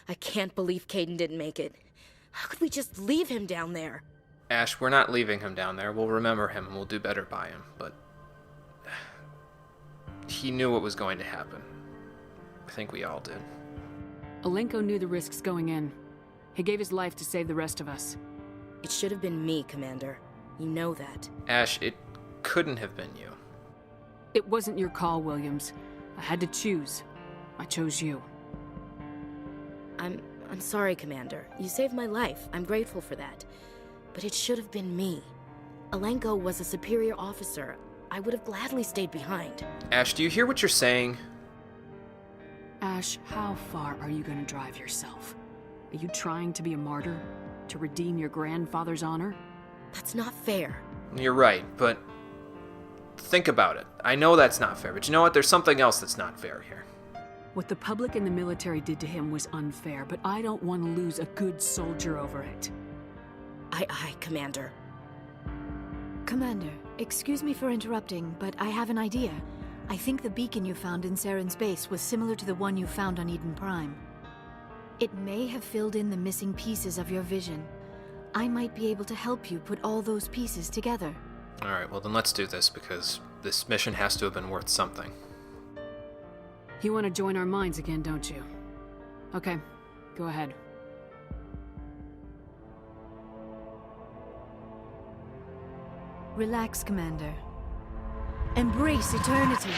I can't believe Caden didn't make it. How could we just leave him down there? Ash, we're not leaving him down there. We'll remember him and we'll do better by him, but he knew what was going to happen. I think we all did. Alenko knew the risks going in. He gave his life to save the rest of us. It should have been me, Commander. You know that. Ash, it couldn't have been you. It wasn't your call, Williams. I had to choose. I chose you. I'm sorry, Commander. You saved my life. I'm grateful for that. But it should have been me. Alenko was a superior officer. I would have gladly stayed behind. Ash, do you hear what you're saying? Ash, how far are you going to drive yourself? Are you trying to be a martyr? To redeem your grandfather's honor? That's not fair. You're right, but think about it. I know that's not fair, but you know what? There's something else that's not fair here. What the public and the military did to him was unfair, but I don't want to lose a good soldier over it. Aye, Commander. Commander, excuse me for interrupting, but I have an idea. I think the beacon you found in Saren's base was similar to the one you found on Eden Prime. It may have filled in the missing pieces of your vision. I might be able to help you put all those pieces together. Alright, well then let's do this, because this mission has to have been worth something. You want to join our minds again, don't you? Okay, go ahead. Relax, Commander. Embrace eternity.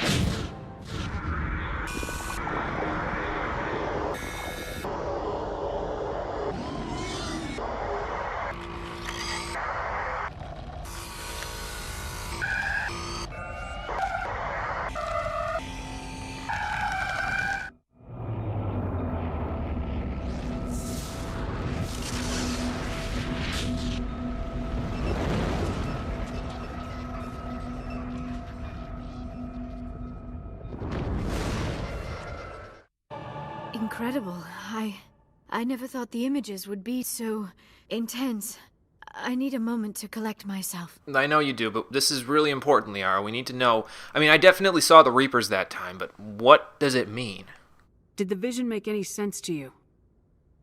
Incredible. I never thought the images would be so intense. I need a moment to collect myself. I know you do, but this is really important, Liara. We need to know. I mean, I definitely saw the Reapers that time, but what does it mean? Did the vision make any sense to you?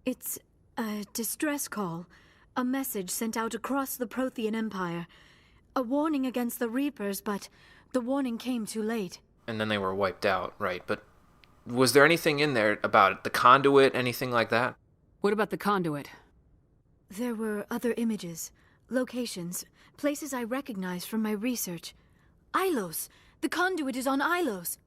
It's a distress call. A message sent out across the Prothean Empire. A warning against the Reapers, but the warning came too late. And then they were wiped out, right? But was there anything in there about it? The Conduit, anything like that? What about the Conduit? There were other images, locations, places I recognized from my research. Ilos! The Conduit is on Ilos!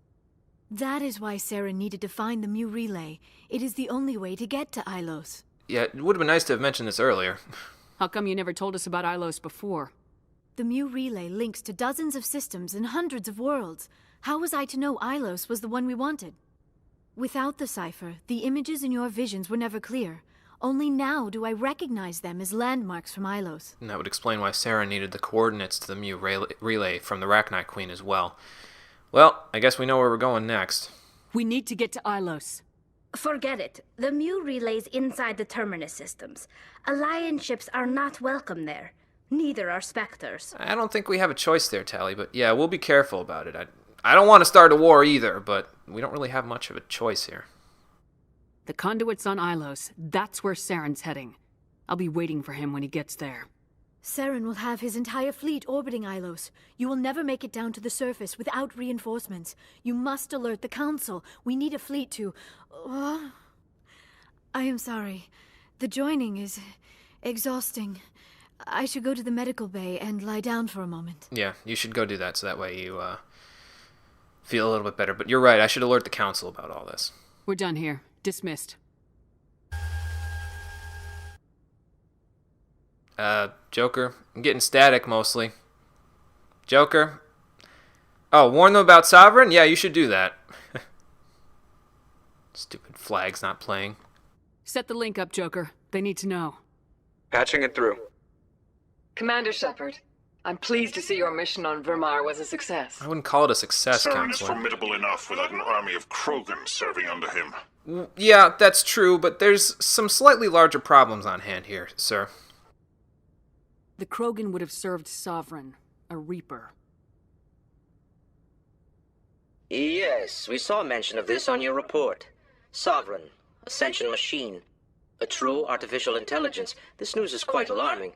That is why Saren needed to find the Mu Relay. It is the only way to get to Ilos. Yeah, it would have been nice to have mentioned this earlier. How come you never told us about Ilos before? The Mu Relay links to dozens of systems and hundreds of worlds. How was I to know Ilos was the one we wanted? Without the cipher, the images in your visions were never clear. Only now do I recognize them as landmarks from Ilos. And that would explain why Saren needed the coordinates to the Mu Relay from the Rachni Queen as well. Well, I guess we know where we're going next. We need to get to Ilos. Forget it. The Mu Relay's inside the Terminus systems. Alliance ships are not welcome there. Neither are Spectres. I don't think we have a choice there, Tally, but yeah, we'll be careful about it. I don't want to start a war either, but we don't really have much of a choice here. The Conduit's on Ilos. That's where Saren's heading. I'll be waiting for him when he gets there. Saren will have his entire fleet orbiting Ilos. You will never make it down to the surface without reinforcements. You must alert the Council. We need a fleet to... I am sorry. The joining is exhausting. I should go to the medical bay and lie down for a moment. Yeah, you should go do that so that way you feel a little bit better. But you're right, I should alert the Council about all this. We're done here. Dismissed. Joker, I'm getting static mostly. Joker? Oh, warn them about Sovereign? Yeah, you should do that. Stupid flag's not playing. Set the link up, Joker. They need to know. Patching it through. Commander Shepard, I'm pleased to see your mission on Virmire was a success. I wouldn't call it a success, Saren is Counselor. formidable enough without an army of Krogan serving under him. Yeah, that's true, but there's some slightly larger problems on hand here, sir. The Krogan would have served Sovereign, a Reaper. Yes, we saw mention of this on your report. Sovereign, Ascension machine. A true artificial intelligence. This news is quite alarming,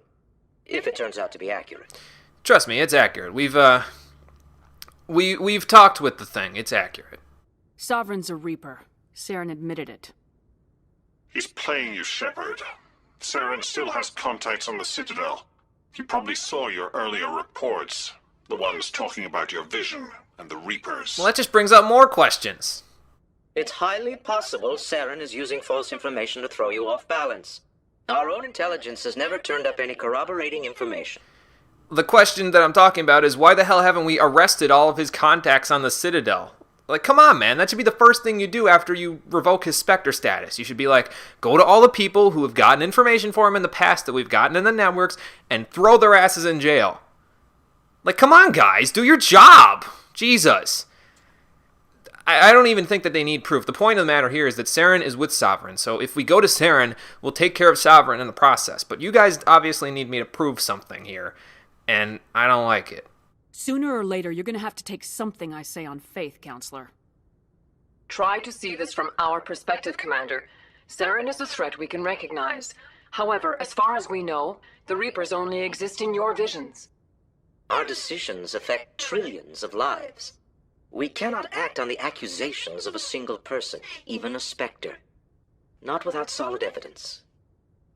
if it turns out to be accurate. Trust me, it's accurate. We've talked with the thing. It's accurate. Sovereign's a Reaper. Saren admitted it. He's playing you, Shepard. Saren still has contacts on the Citadel. He probably saw your earlier reports. The ones talking about your vision and the Reapers. Well, that just brings up more questions. It's highly possible Saren is using false information to throw you off balance. Our own intelligence has never turned up any corroborating information. The question that I'm talking about is why the hell haven't we arrested all of his contacts on the Citadel? Like, come on, man. That should be the first thing you do after you revoke his Spectre status. You should be like, go to all the people who have gotten information for him in the past that we've gotten in the networks and throw their asses in jail. Like, come on, guys. Do your job. Jesus. I don't even think that they need proof. The point of the matter here is that Saren is with Sovereign. So if we go to Saren, we'll take care of Sovereign in the process. But you guys obviously need me to prove something here. And I don't like it. Sooner or later, you're gonna have to take something I say on faith, Counselor. Try to see this from our perspective, Commander. Saren is a threat we can recognize. However, as far as we know, the Reapers only exist in your visions. Our decisions affect trillions of lives. We cannot act on the accusations of a single person, even a Spectre. Not without solid evidence.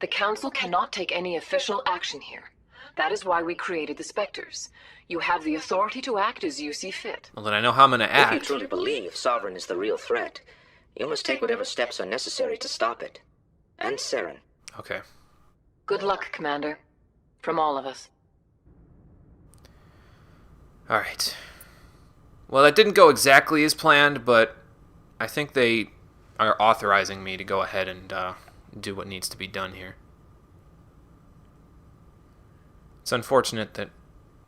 The Council cannot take any official action here. That is why we created the Spectres. You have the authority to act as you see fit. Well, then I know how I'm going to act. If you truly believe Sovereign is the real threat, you must take whatever steps are necessary to stop it. And Saren. Okay. Good luck, Commander. From all of us. All right. Well, that didn't go exactly as planned, but I think they are authorizing me to go ahead and do what needs to be done here. It's unfortunate that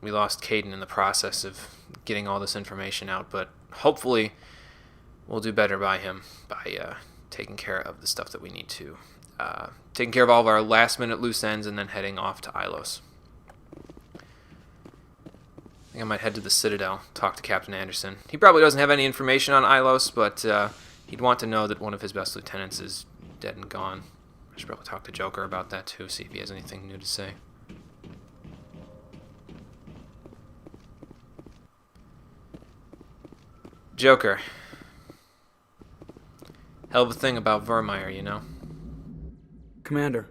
we lost Caden in the process of getting all this information out, but hopefully we'll do better by him by taking care of the stuff that we need to. Taking care of all of our last-minute loose ends and then heading off to Ilos. I think I might head to the Citadel, talk to Captain Anderson. He probably doesn't have any information on Ilos, but he'd want to know that one of his best lieutenants is dead and gone. I should probably talk to Joker about that too, see if he has anything new to say. Joker. Hell of a thing about Virmire, you know? Commander,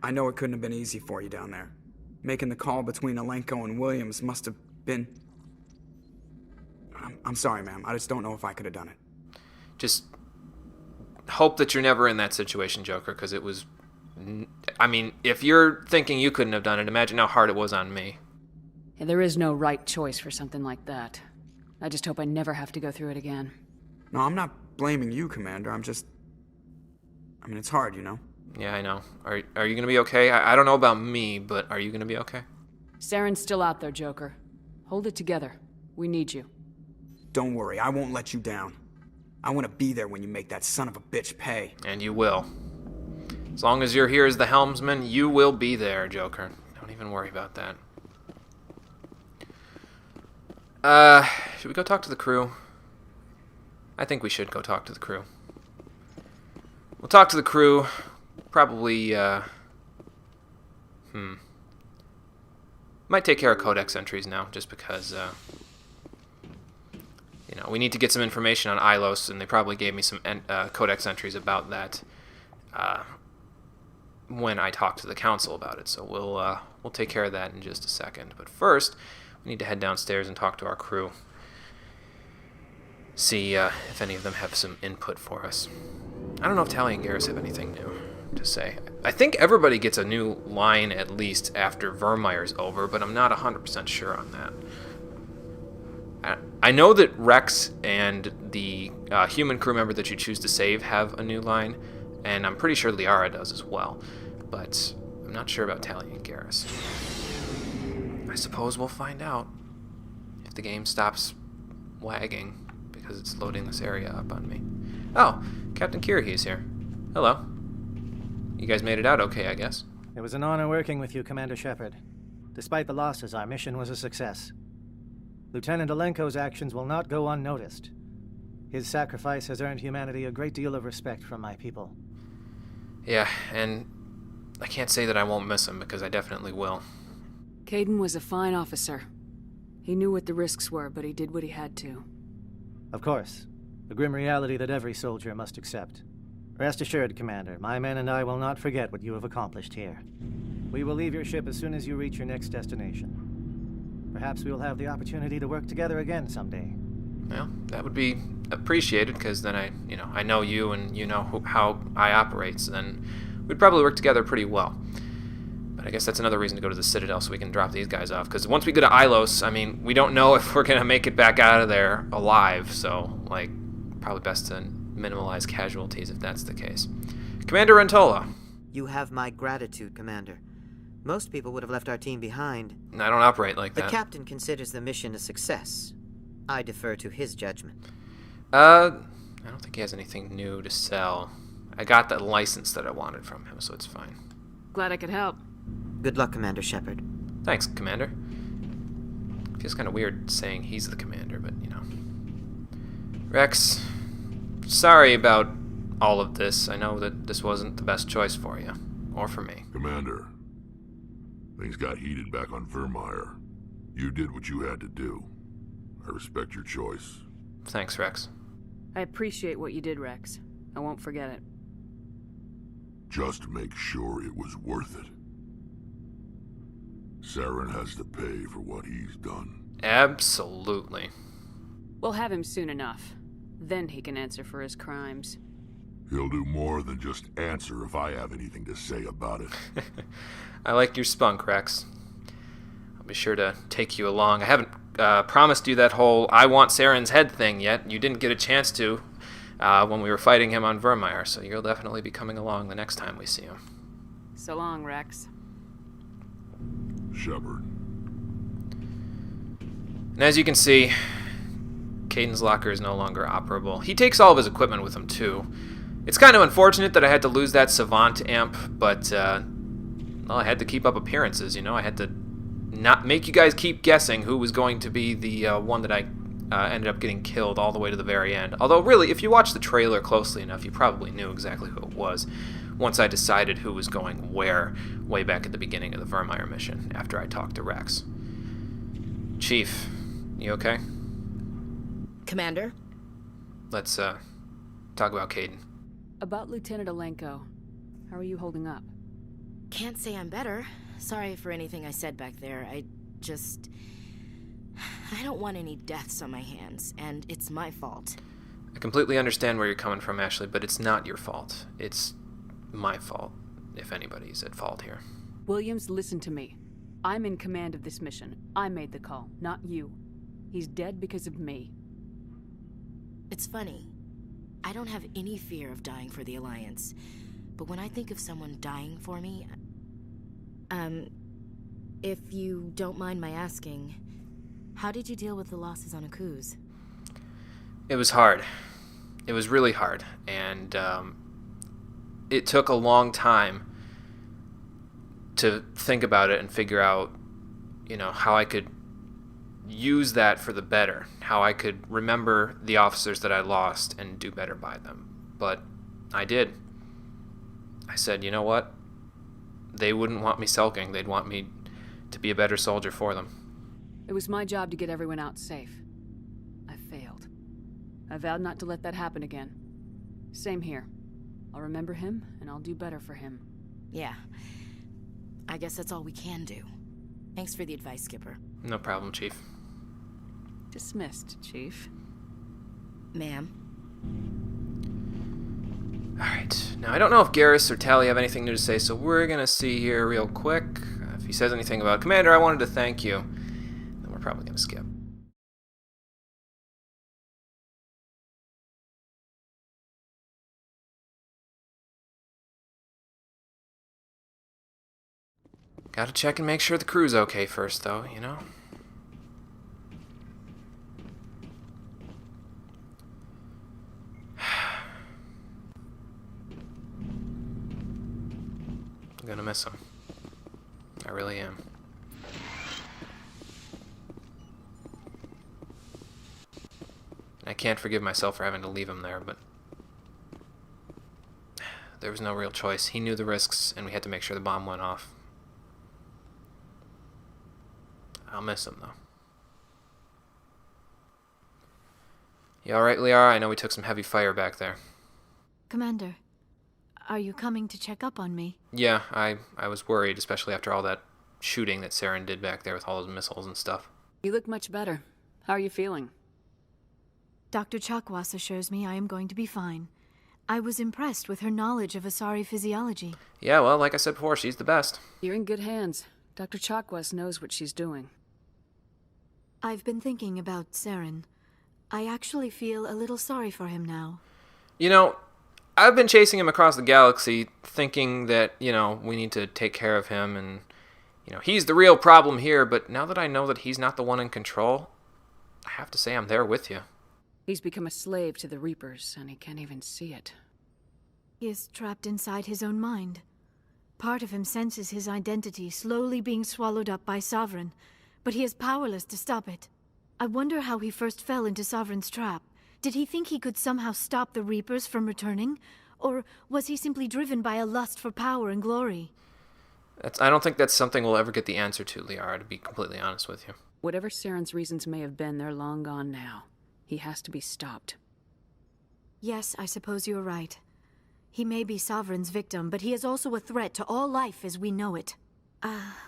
I know it couldn't have been easy for you down there. Making the call between Alenko and Williams must have been... I'm sorry, ma'am. I just don't know if I could have done it. Just hope that you're never in that situation, Joker, because it was... I mean, if you're thinking you couldn't have done it, imagine how hard it was on me. Yeah, there is no right choice for something like that. I just hope I never have to go through it again. No, I'm not blaming you, Commander. I'm just... I mean, it's hard, you know? Yeah, I know. Are you going to be okay? I don't know about me, but are you going to be okay? Saren's still out there, Joker. Hold it together. We need you. Don't worry, I won't let you down. I want to be there when you make that son of a bitch pay. And you will. As long as you're here as the helmsman, you will be there, Joker. Don't even worry about that. Should we go talk to the crew? I think we should go talk to the crew. We'll talk to the crew. Probably, might take care of Codex entries now, just because, you know, we need to get some information on Ilos, and they probably gave me some Codex entries about that when I talked to the Council about it. So we'll take care of that in just a second. But first, we need to head downstairs and talk to our crew. See if any of them have some input for us. I don't know if Tally and Garrus have anything new to say. I think everybody gets a new line at least after Virmire's over, but I'm not 100% sure on that. I know that Rex and the human crew member that you choose to save have a new line, and I'm pretty sure Liara does as well, but I'm not sure about Tally and Garrus. I suppose we'll find out if the game stops wagging because it's loading this area up on me. Oh, Captain Kirrahe is here. Hello. You guys made it out okay, I guess. It was an honor working with you, Commander Shepard. Despite the losses, our mission was a success. Lieutenant Alenko's actions will not go unnoticed. His sacrifice has earned humanity a great deal of respect from my people. Yeah, and I can't say that I won't miss him, because I definitely will. Caden was a fine officer. He knew what the risks were, but he did what he had to. Of course. The grim reality that every soldier must accept. Rest assured, Commander, my men and I will not forget what you have accomplished here. We will leave your ship as soon as you reach your next destination. Perhaps we will have the opportunity to work together again someday. Well, that would be appreciated, because then I know you and you know how I operate, so then we'd probably work together pretty well. But I guess that's another reason to go to the Citadel, so we can drop these guys off, because once we go to Ilos, I mean, we don't know if we're going to make it back out of there alive, so, like, probably best to minimize casualties if that's the case. Commander Rentola. You have my gratitude, Commander. Most people would have left our team behind. I don't operate like that. The captain considers the mission a success. I defer to his judgment. I don't think he has anything new to sell. I got that license that I wanted from him, so it's fine. Glad I could help. Good luck, Commander Shepard. Thanks, Commander. Feels kind of weird saying he's the commander, but, you know. Rex, sorry about all of this. I know that this wasn't the best choice for you, or for me. Commander, things got heated back on Virmire. You did what you had to do. I respect your choice. Thanks, Rex. I appreciate what you did, Rex. I won't forget it. Just make sure it was worth it. Saren has to pay for what he's done. Absolutely. We'll have him soon enough. Then he can answer for his crimes. He'll do more than just answer if I have anything to say about it. I like your spunk, Rex. I'll be sure to take you along. I haven't promised you that whole I want Saren's head thing yet. You didn't get a chance to when we were fighting him on Virmire, so you'll definitely be coming along the next time we see him. So long, Rex. Shepard. And as you can see, Caden's locker is no longer operable. He takes all of his equipment with him, too. It's kind of unfortunate that I had to lose that Savant amp, but, well, I had to keep up appearances, you know? I had to not make you guys keep guessing who was going to be the one that I ended up getting killed all the way to the very end. Although, really, if you watch the trailer closely enough, you probably knew exactly who it was once I decided who was going where way back at the beginning of the Virmire mission after I talked to Rex. Chief, you okay? Commander? Let's talk about Caden. About Lieutenant Alenko, how are you holding up? Can't say I'm better. Sorry for anything I said back there. I don't want any deaths on my hands, and it's my fault. I completely understand where you're coming from, Ashley, but it's not your fault. It's my fault, if anybody's at fault here. Williams, listen to me. I'm in command of this mission. I made the call, not you. He's dead because of me. It's funny. I don't have any fear of dying for the Alliance, but when I think of someone dying for me, if you don't mind my asking, how did you deal with the losses on Akuz? It was hard. It was really hard, and it took a long time to think about it and figure out, you know, how I could use that for the better, how I could remember the officers that I lost and do better by them. But I did. I said, you know what? They wouldn't want me sulking. They'd want me to be a better soldier for them. It was my job to get everyone out safe. I failed. I vowed not to let that happen again. Same here. I'll remember him, and I'll do better for him. Yeah. I guess that's all we can do. Thanks for the advice, Skipper. No problem, Chief. Dismissed, Chief. Ma'am. Alright, now I don't know if Garrus or Tally have anything new to say, so we're gonna see here real quick. If he says anything about, Commander, I wanted to thank you, then we're probably gonna skip. Gotta check and make sure the crew's okay first, though, you know? I'm gonna miss him. I really am. I can't forgive myself for having to leave him there, but there was no real choice. He knew the risks, and we had to make sure the bomb went off. I'll miss him, though. You alright, Liara? I know we took some heavy fire back there. Commander, are you coming to check up on me? Yeah, I was worried, especially after all that shooting that Saren did back there with all those missiles and stuff. You look much better. How are you feeling? Dr. Chakwas assures me I am going to be fine. I was impressed with her knowledge of Asari physiology. Yeah, well, like I said before, she's the best. You're in good hands. Dr. Chakwas knows what she's doing. I've been thinking about Saren. I actually feel a little sorry for him now. You know, I've been chasing him across the galaxy, thinking that, we need to take care of him, and, he's the real problem here, but now that I know that he's not the one in control, I have to say I'm there with you. He's become a slave to the Reapers, and he can't even see it. He is trapped inside his own mind. Part of him senses his identity slowly being swallowed up by Sovereign, but he is powerless to stop it. I wonder how he first fell into Sovereign's trap. Did he think he could somehow stop the Reapers from returning? Or was he simply driven by a lust for power and glory? I don't think that's something we'll ever get the answer to, Liara, to be completely honest with you. Whatever Saren's reasons may have been, they're long gone now. He has to be stopped. Yes, I suppose you're right. He may be Sovereign's victim, but he is also a threat to all life as we know it.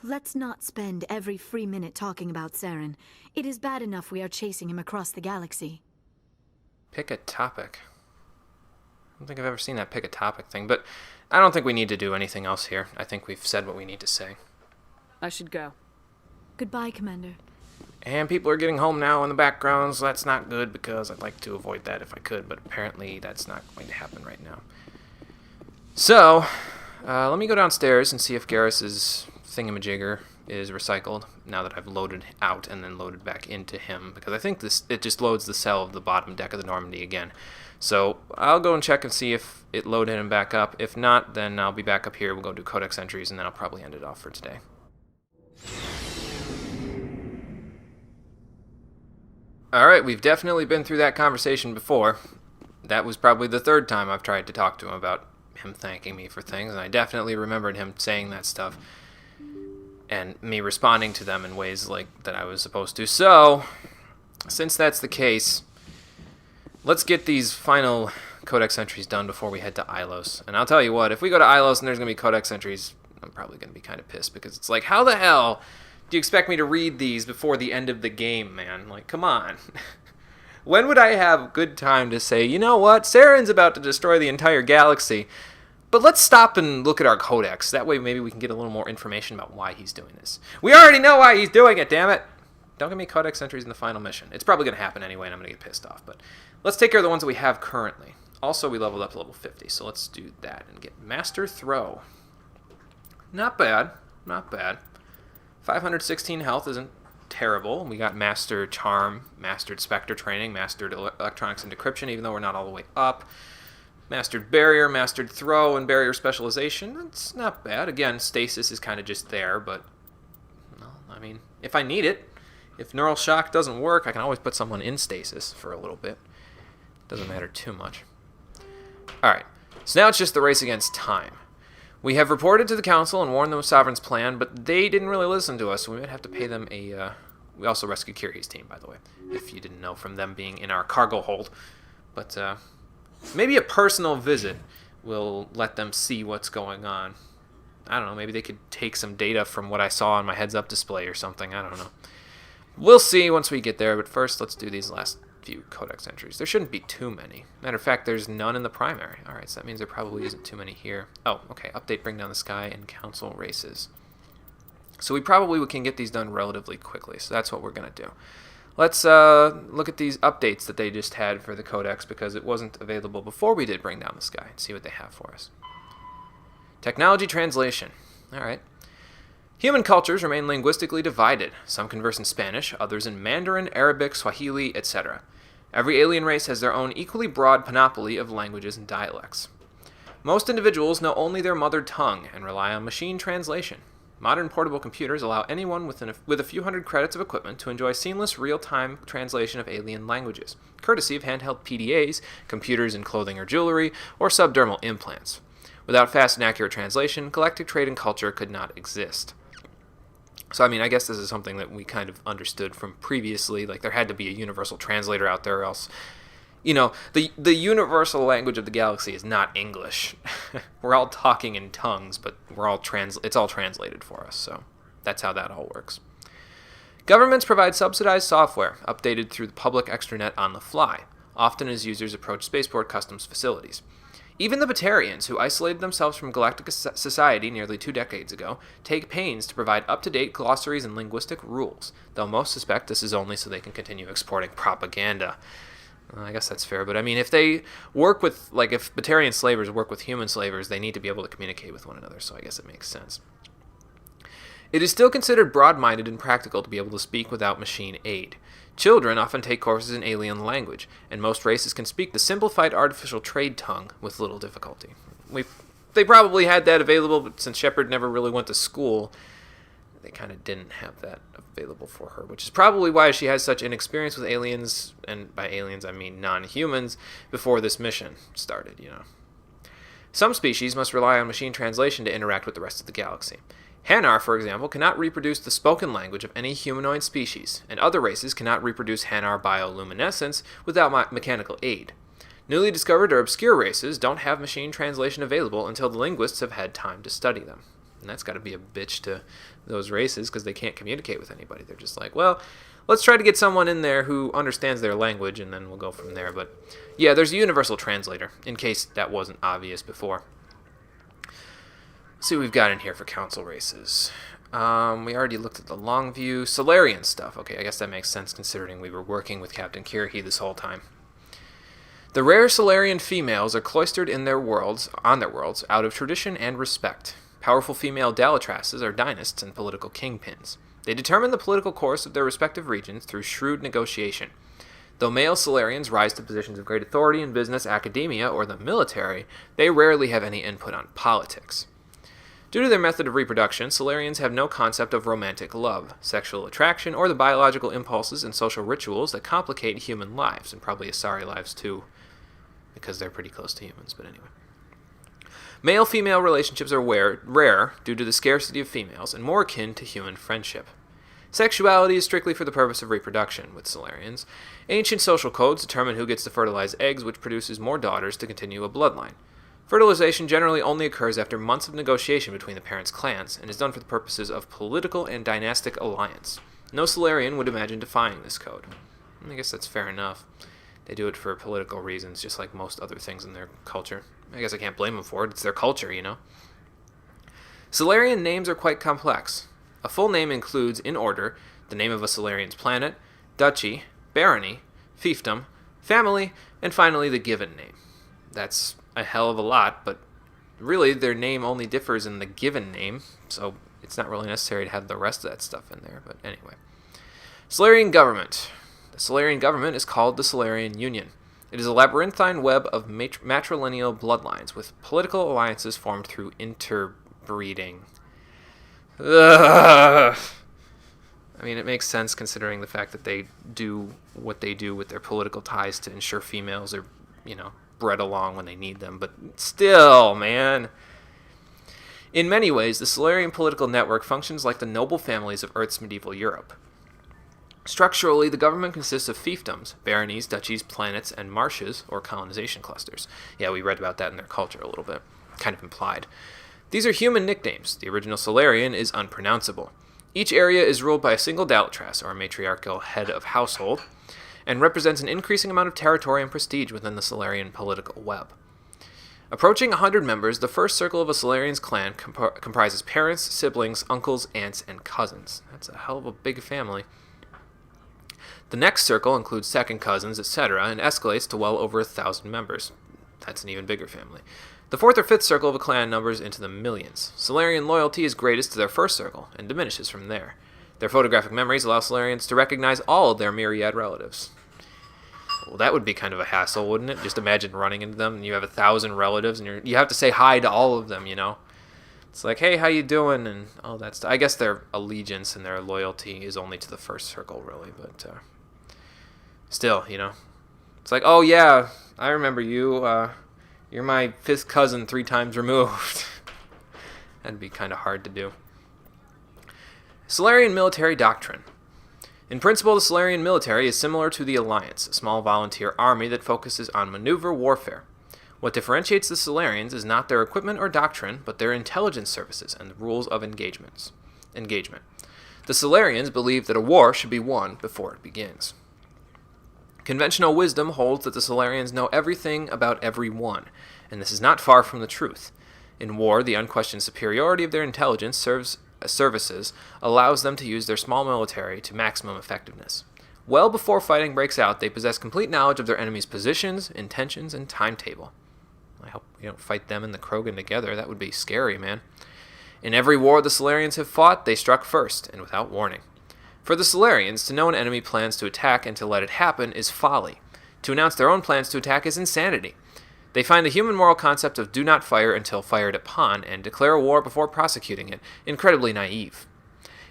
Let's not spend every free minute talking about Saren. It is bad enough we are chasing him across the galaxy. Pick a topic. I don't think I've ever seen that pick a topic thing, but I don't think we need to do anything else here. I think we've said what we need to say. I should go. Goodbye, Commander. And people are getting home now in the background, so that's not good because I'd like to avoid that if I could, but apparently that's not going to happen right now. So, let me go downstairs and see if Garrus's thingamajigger is recycled now that I've loaded out and then loaded back into him, because I think it just loads the cell of the bottom deck of the Normandy again. So I'll go and check and see if it loaded him back up. If not, then I'll be back up here. We'll go do Codex entries, and then I'll probably end it off for today. Alright, we've definitely been through that conversation before. That was probably the third time I've tried to talk to him about him thanking me for things, and I definitely remembered him saying that stuff and me responding to them in ways like that I was supposed to. So, since that's the case, let's get these final Codex entries done before we head to Ilos. And I'll tell you what, if we go to Ilos and there's going to be Codex entries, I'm probably going to be kind of pissed, because it's like, how the hell do you expect me to read these before the end of the game, man? Like, come on. When would I have good time to say, you know what, Saren's about to destroy the entire galaxy, but let's stop and look at our Codex. That way maybe we can get a little more information about why he's doing this. We already know why he's doing it, damn it! Don't give me Codex entries in the final mission. It's probably going to happen anyway, and I'm going to get pissed off, but let's take care of the ones that we have currently. Also, we leveled up to level 50, so let's do that and get Master Throw. Not bad, not bad. 516 health isn't terrible. We got Master Charm, Mastered Spectre Training, Mastered Electronics and Decryption, even though we're not all the way up. Mastered Barrier, Mastered Throw, and Barrier Specialization. That's not bad. Again, Stasis is kind of just there, but, well, I mean, if I need it, if Neural Shock doesn't work, I can always put someone in Stasis for a little bit. Doesn't matter too much. Alright, so now it's just the race against time. We have reported to the Council and warned them of Sovereign's plan, but they didn't really listen to us, so we might have to pay them a... We also rescued Kirrahe's team, by the way, if you didn't know from them being in our cargo hold. But maybe a personal visit will let them see what's going on. I don't know, maybe they could take some data from what I saw on my heads-up display or something, I don't know. We'll see once we get there, but first let's do these last few Codex entries. There shouldn't be too many. Matter of fact, there's none in the primary. Alright, so that means there probably isn't too many here. Oh, okay, update Bring Down the Sky and Council races. So we probably can get these done relatively quickly, so that's what we're going to do. Let's look at these updates that they just had for the Codex, because it wasn't available before we did Bring Down the Sky, and see what they have for us. Technology translation. Alright. Human cultures remain linguistically divided. Some converse in Spanish, others in Mandarin, Arabic, Swahili, etc. Every alien race has their own equally broad panoply of languages and dialects. Most individuals know only their mother tongue and rely on machine translation. Modern portable computers allow anyone with a few hundred credits of equipment to enjoy seamless real-time translation of alien languages, courtesy of handheld PDAs, computers in clothing or jewelry, or subdermal implants. Without fast and accurate translation, galactic trade and culture could not exist. So, I mean, I guess this is something that we kind of understood from previously. Like, there had to be a universal translator out there, or else, you know, the universal language of the galaxy is not English. We're all talking in tongues, but it's all translated for us. So that's how that all works. Governments provide subsidized software, updated through the public extranet on the fly, often as users approach spaceport customs facilities. Even the Batarians, who isolated themselves from galactic society nearly 2 decades ago, take pains to provide up-to-date glossaries and linguistic rules, though most suspect this is only so they can continue exporting propaganda. I guess that's fair, but I mean, if they work with, like, if Batarian slavers work with human slavers, they need to be able to communicate with one another, so I guess it makes sense. It is still considered broad-minded and practical to be able to speak without machine aid. Children often take courses in alien language, and most races can speak the simplified artificial trade tongue with little difficulty. They probably had that available, but since Shepard never really went to school, they kind of didn't have that available for her, which is probably why she has such inexperience with aliens, and by aliens I mean non-humans, before this mission started, you know. Some species must rely on machine translation to interact with the rest of the galaxy. Hanar, for example, cannot reproduce the spoken language of any humanoid species, and other races cannot reproduce Hanar bioluminescence without mechanical aid. Newly discovered or obscure races don't have machine translation available until the linguists have had time to study them. And that's got to be a bitch to those races because they can't communicate with anybody. They're just like, well, let's try to get someone in there who understands their language, and then we'll go from there. But yeah, there's a universal translator, in case that wasn't obvious before. Let's see what we've got in here for council races. We already looked at the long view. Salarian stuff. Okay, I guess that makes sense considering we were working with Captain Kirrahe this whole time. The rare Salarian females are cloistered on their worlds, out of tradition and respect. Powerful female Dalatrasses are dynasts and political kingpins. They determine the political course of their respective regions through shrewd negotiation. Though male Salarians rise to positions of great authority in business, academia, or the military, they rarely have any input on politics. Due to their method of reproduction, Salarians have no concept of romantic love, sexual attraction, or the biological impulses and social rituals that complicate human lives, and probably Asari lives too, because they're pretty close to humans, but anyway. Male-female relationships are rare due to the scarcity of females, and more akin to human friendship. Sexuality is strictly for the purpose of reproduction with Salarians. Ancient social codes determine who gets to fertilize eggs, which produces more daughters to continue a bloodline. Fertilization generally only occurs after months of negotiation between the parents' clans, and is done for the purposes of political and dynastic alliance. No Salarian would imagine defying this code. I guess that's fair enough. They do it for political reasons, just like most other things in their culture. I guess I can't blame them for it. It's their culture, you know. Salarian names are quite complex. A full name includes, in order, the name of a Salarian's planet, duchy, barony, fiefdom, family, and finally the given name. That's a hell of a lot, but really their name only differs in the given name, so it's not really necessary to have the rest of that stuff in there, but anyway. Salarian government. The Salarian government is called the Salarian Union. It is a labyrinthine web of matrilineal bloodlines, with political alliances formed through interbreeding. Ugh. I mean, it makes sense considering the fact that they do what they do with their political ties to ensure females are, you know, bred along when they need them, but still, man. In many ways, the Salarian political network functions like the noble families of Earth's medieval Europe. Structurally, the government consists of fiefdoms, baronies, duchies, planets, and marshes, or colonization clusters. Yeah, we read about that in their culture a little bit, kind of implied. These are human nicknames. The original Salarian is unpronounceable. Each area is ruled by a single Dalatras, or matriarchal head of household, and represents an increasing amount of territory and prestige within the Salarian political web. Approaching 100 members, the first circle of a Salarian's clan comprises parents, siblings, uncles, aunts, and cousins. That's a hell of a big family. The next circle includes second cousins, etc., and escalates to well over 1,000 members. That's an even bigger family. The fourth or fifth circle of a clan numbers into the millions. Salarian loyalty is greatest to their first circle, and diminishes from there. Their photographic memories allow Salarians to recognize all of their myriad relatives. Well, that would be kind of a hassle, wouldn't it? Just imagine running into them, and you have 1,000 relatives, and you have to say hi to all of them, you know? It's like, hey, how you doing, and all that stuff. I guess their allegiance and their loyalty is only to the first circle, really, but still, you know. It's like, oh, yeah, I remember you. You're my 5th cousin 3 times removed. That'd be kind of hard to do. Salarian military doctrine. In principle, the Salarian military is similar to the Alliance, a small volunteer army that focuses on maneuver warfare. What differentiates the Salarians is not their equipment or doctrine, but their intelligence services and the rules of engagement. The Salarians believe that a war should be won before it begins. Conventional wisdom holds that the Salarians know everything about everyone, and this is not far from the truth. In war, the unquestioned superiority of their intelligence services allows them to use their small military to maximum effectiveness. Well before fighting breaks out, they possess complete knowledge of their enemy's positions, intentions, and timetable. I hope we don't fight them and the Krogan together. That would be scary, man. In every war the Salarians have fought, they struck first, and without warning. For the Salarians, to know an enemy plans to attack and to let it happen is folly. To announce their own plans to attack is insanity. They find the human moral concept of do not fire until fired upon, and declare a war before prosecuting it, incredibly naive.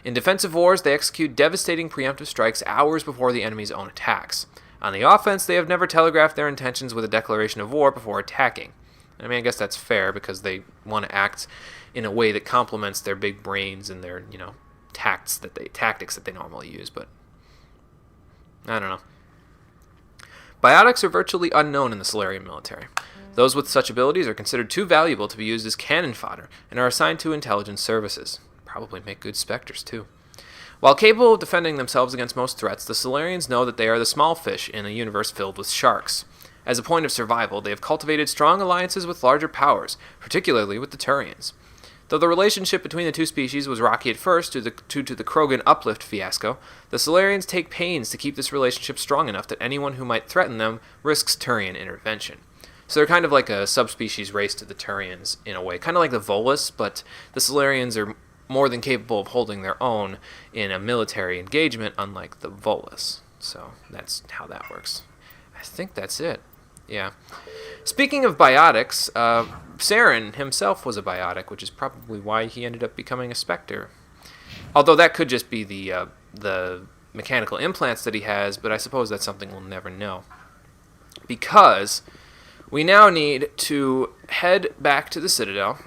In defensive wars, they execute devastating preemptive strikes hours before the enemy's own attacks. On the offense, they have never telegraphed their intentions with a declaration of war before attacking. I mean, I guess that's fair, because they want to act in a way that complements their big brains and their, tactics that they normally use, but I don't know. Biotics are virtually unknown in the Salarian military. Those with such abilities are considered too valuable to be used as cannon fodder and are assigned to intelligence services. Probably make good specters, too. While capable of defending themselves against most threats, the Salarians know that they are the small fish in a universe filled with sharks. As a point of survival, they have cultivated strong alliances with larger powers, particularly with the Turians. Though the relationship between the two species was rocky at first due to the Krogan uplift fiasco, the Salarians take pains to keep this relationship strong enough that anyone who might threaten them risks Turian intervention. So they're kind of like a subspecies race to the Turians in a way, kind of like the Volus, but the Salarians are more than capable of holding their own in a military engagement, unlike the Volus. So that's how that works. I think that's it. Yeah. Speaking of biotics, Saren himself was a biotic, which is probably why he ended up becoming a Spectre. Although that could just be the mechanical implants that he has, but I suppose that's something we'll never know. Because we now need to head back to the Citadel,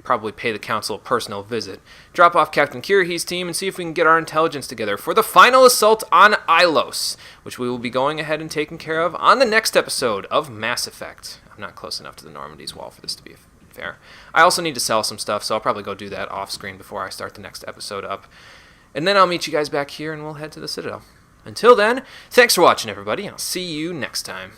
probably pay the Council a personal visit, drop off Captain Kirrahe's team, and see if we can get our intelligence together for the final assault on Ilos, which we will be going ahead and taking care of on the next episode of Mass Effect. I'm not close enough to the Normandy's Wall for this to be fair. I also need to sell some stuff, so I'll probably go do that off screen before I start the next episode up. And then I'll meet you guys back here and we'll head to the Citadel. Until then, thanks for watching, everybody. I'll see you next time.